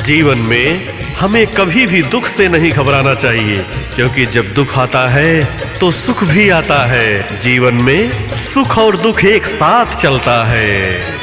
जीवन में हमें कभी भी दुख से नहीं घबराना चाहिए, क्योंकि जब दुख आता है तो सुख भी आता है। जीवन में सुख और दुख एक साथ चलता है।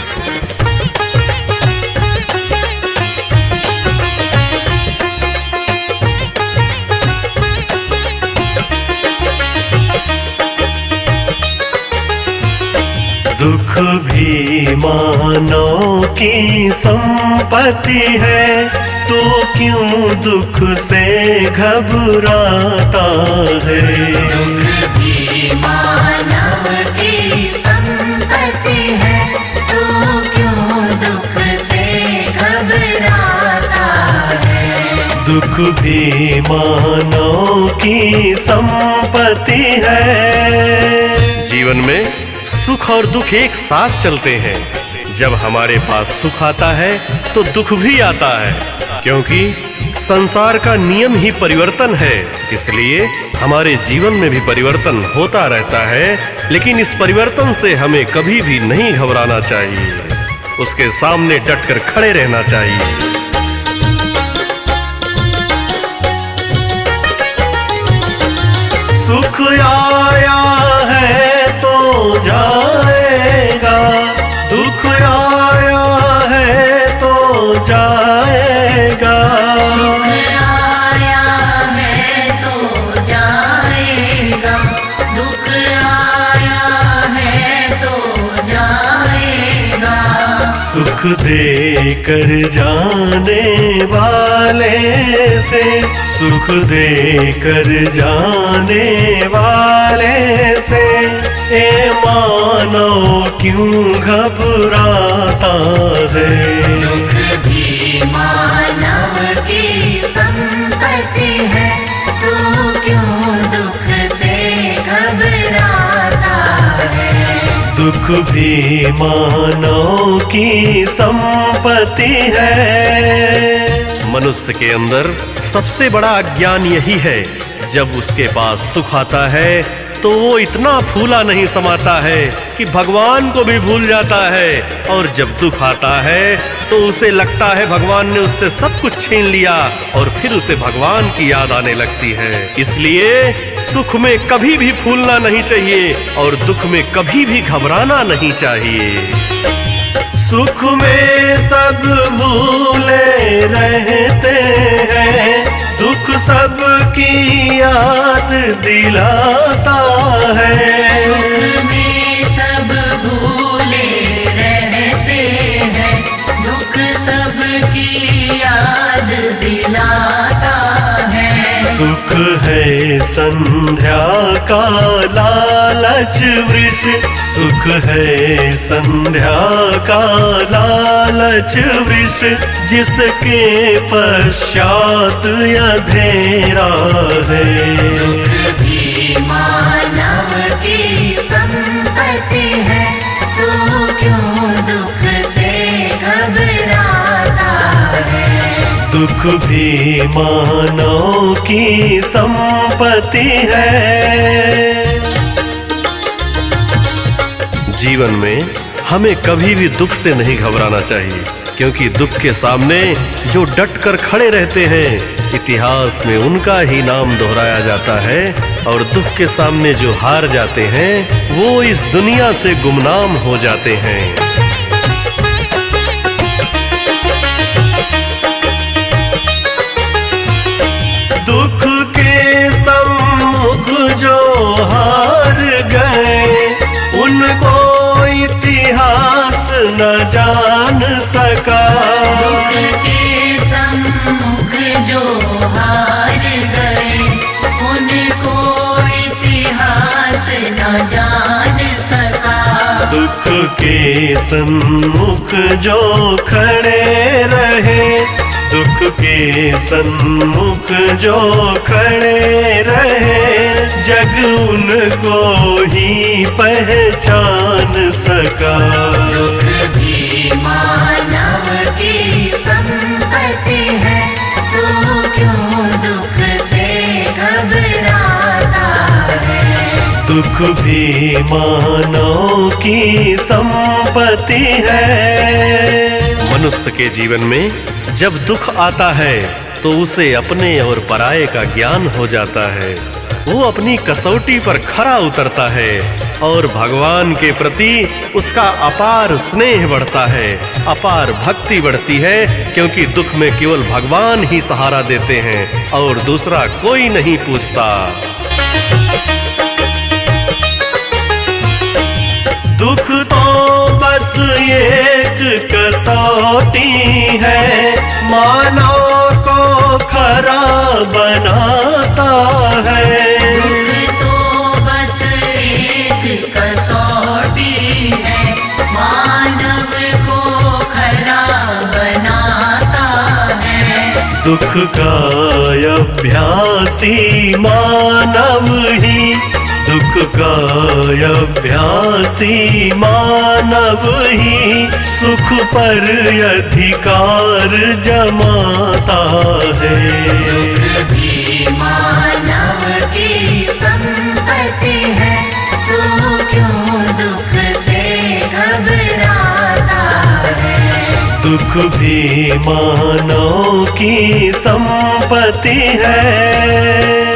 दुख भी मानव की संपत्ति है, तो क्यों दुख से घबराता है। दुख भी मानव की संपत्ति है, तो क्यों दुख से घबराता है। दुख भी मानव की संपत्ति है। जीवन में सुख और दुख एक साथ चलते हैं। जब हमारे पास सुख आता है तो दुख भी आता है, क्योंकि संसार का नियम ही परिवर्तन है। इसलिए हमारे जीवन में भी परिवर्तन होता रहता है, लेकिन इस परिवर्तन से हमें कभी भी नहीं घबराना चाहिए। उसके सामने डटकर खड़े रहना चाहिए। सुख आया है तो जाएगा, दुख आया है तो जाएगा। सुख आया है तो जाएगा, दुख आया है तो जाएगा। सुख दे कर जाने वाले से, सुख दे कर जाने वाले से, ए मानव क्यों घबराता है। दुख भी मानव की संपत्ति है, तो क्यों दुख से घबराता है। दुख भी मानव की संपत्ति है। मनुष्य के अंदर सबसे बड़ा अज्ञान यही है, जब उसके पास सुख आता है तो वो इतना फूला नहीं समाता है कि भगवान को भी भूल जाता है, और जब दुख आता है तो उसे लगता है भगवान ने उससे सब कुछ छीन लिया, और फिर उसे भगवान की याद आने लगती है। इसलिए सुख में कभी भी फूलना नहीं चाहिए और दुख में कभी भी घबराना नहीं चाहिए। सुख में सब भूले रहते हैं, दुख सबकी याद दिलाता है। सुख में सब भूले रहते हैं, दुख सबकी याद दिलाता है। सुख है संध्या का लालच वृक्ष, सुख है संध्या का लालच वृक्ष, जिसके पश्चात अंधेरा है। दुख भी मानव की संपत्ति है, तो क्यों दुख से घबराता है। दुख भी मानव की संपत्ति है। जीवन में हमें कभी भी दुख से नहीं घबराना चाहिए, क्योंकि दुख के सामने जो डट कर खड़े रहते हैं, इतिहास में उनका ही नाम दोहराया जाता है, और दुख के सामने जो हार जाते हैं वो इस दुनिया से गुमनाम हो जाते हैं। दुख के सम्मुख जो हार गए, उनको इतिहास न जान सका। दुख के सम्मुख जो हार गए, उनको इतिहास न जान सका। दुख के सम्मुख जो खड़े रहे, दुख के सम्मुख जो खड़े रहे, जग उनको ही पहचान सका। दुख भी मानव की संपत्ति है, तो क्यों दुख से घबराता है। दुख भी मानव की संपत्ति है। मनुष्य के जीवन में जब दुख आता है तो उसे अपने और पराये का ज्ञान हो जाता है। वो अपनी कसौटी पर खरा उतरता है और भगवान के प्रति उसका अपार स्नेह बढ़ता है, अपार भक्ति बढ़ती है, क्योंकि दुख में केवल भगवान ही सहारा देते हैं और दूसरा कोई नहीं पूछता। दुख तो बस एक कसौटी है, मानव को खरा बनाता है। दुख तो बस एक कसौटी है, मानव को खरा बनाता है। दुख का अभ्यासी मानव ही, दुख का अभ्यासी मानव ही सुख पर अधिकार जमाता है। दुख भी मानव की संपत्ति है, तू क्यों दुख से घबराता है। दुख भी मानव की संपत्ति है।